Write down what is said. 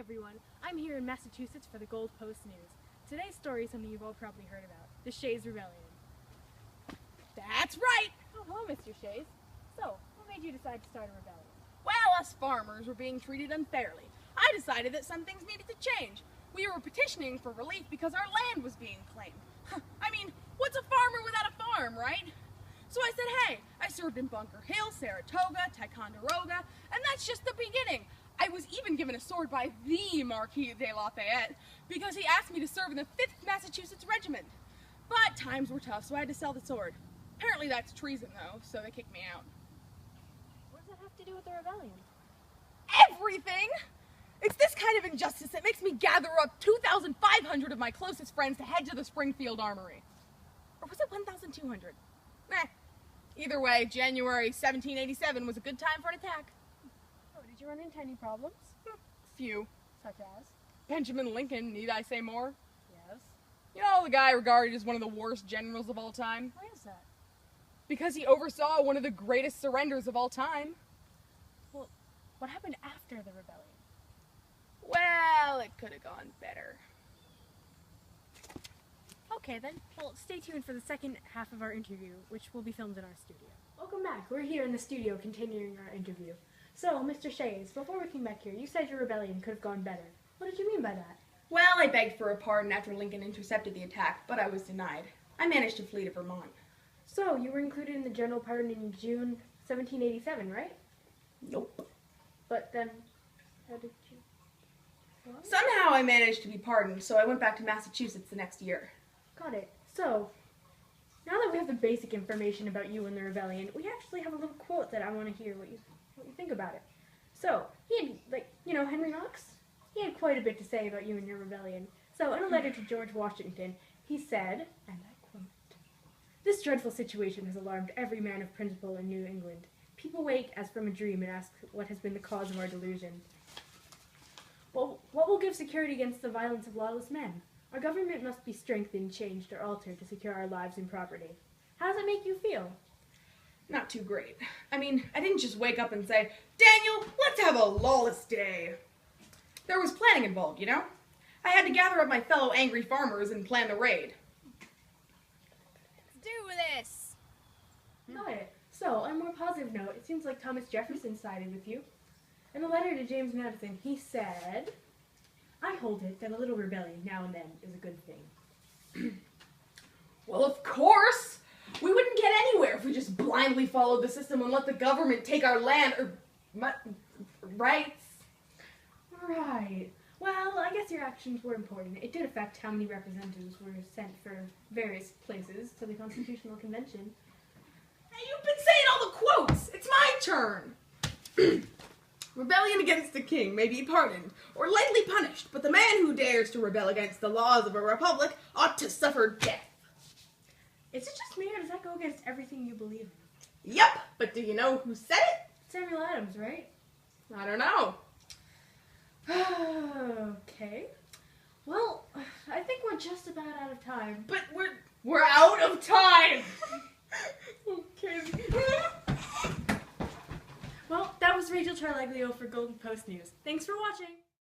everyone, I'm here in Massachusetts for the Gold Post News. Today's story is something you've all probably heard about, the Shays Rebellion. That's right! Oh, hello, Mr. Shays. So, what made you decide to start a rebellion? Well, us farmers were being treated unfairly. I decided that some things needed to change. We were petitioning for relief because our land was being claimed. I mean, what's a farmer without a farm, right? So I said, hey, I served in Bunker Hill, Saratoga, Ticonderoga, and that's just the beginning. I was even given a sword by the Marquis de Lafayette because he asked me to serve in the 5th Massachusetts Regiment. But times were tough, so I had to sell the sword. Apparently that's treason, though, so they kicked me out. What does that have to do with the rebellion? Everything! It's this kind of injustice that makes me gather up 2,500 of my closest friends to head to the Springfield Armory. Or was it 1,200? Either way, January 1787 was a good time for an attack. Oh, did you run into any problems? Few. Such as? Benjamin Lincoln, need I say more? Yes. You know, the guy regarded as one of the worst generals of all time? Why is that? Because he oversaw one of the greatest surrenders of all time. Well, what happened after the rebellion? Well, it could have gone better. Okay then, well, stay tuned for the second half of our interview, which will be filmed in our studio. Welcome back. We're here in the studio continuing our interview. So, Mr. Shays, before we came back here, you said your rebellion could have gone better. What did you mean by that? Well, I begged for a pardon after Lincoln intercepted the attack, but I was denied. I managed to flee to Vermont. So, you were included in the general pardon in June 1787, right? Nope. But then, how did you... What? Somehow I managed to be pardoned, so I went back to Massachusetts the next year. Got it. So, now that we have the basic information about you and the rebellion, we actually have a little quote that I want to hear what you think about it. So, he had, Henry Knox? He had quite a bit to say about you and your rebellion. So, in a letter to George Washington, he said, and I quote, "This dreadful situation has alarmed every man of principle in New England. People wake as from a dream and ask what has been the cause of our delusion. Well, what will give security against the violence of lawless men? Our government must be strengthened, changed, or altered to secure our lives and property. How does it make you feel?" Not too great. I mean, I didn't just wake up and say, "Daniel, let's have a lawless day." There was planning involved, you know? I had to gather up my fellow angry farmers and plan the raid. Let's do this! Got it. So, on a more positive note, it seems like Thomas Jefferson sided with you. In a letter to James Madison, he said, "I hold it that a little rebellion now and then is a good thing." Well, of course! We wouldn't get anywhere if we just blindly followed the system and let the government take our land or rights. Right. Well, I guess your actions were important. It did affect how many representatives were sent for various places to the Constitutional Convention. Hey, you've been saying all the quotes! It's my turn! Rebellion against the king may be pardoned or lightly punished, but the man who dares to rebel against the laws of a republic ought to suffer death. Is it just me, or does that go against everything you believe in? Yup, but do you know who said it? Samuel Adams, right? I don't know. Okay. Well, I think we're just about out of time. But we're out of time! Okay. Well, that was Rachel Ciarleglio for Golden Post News. Thanks for watching!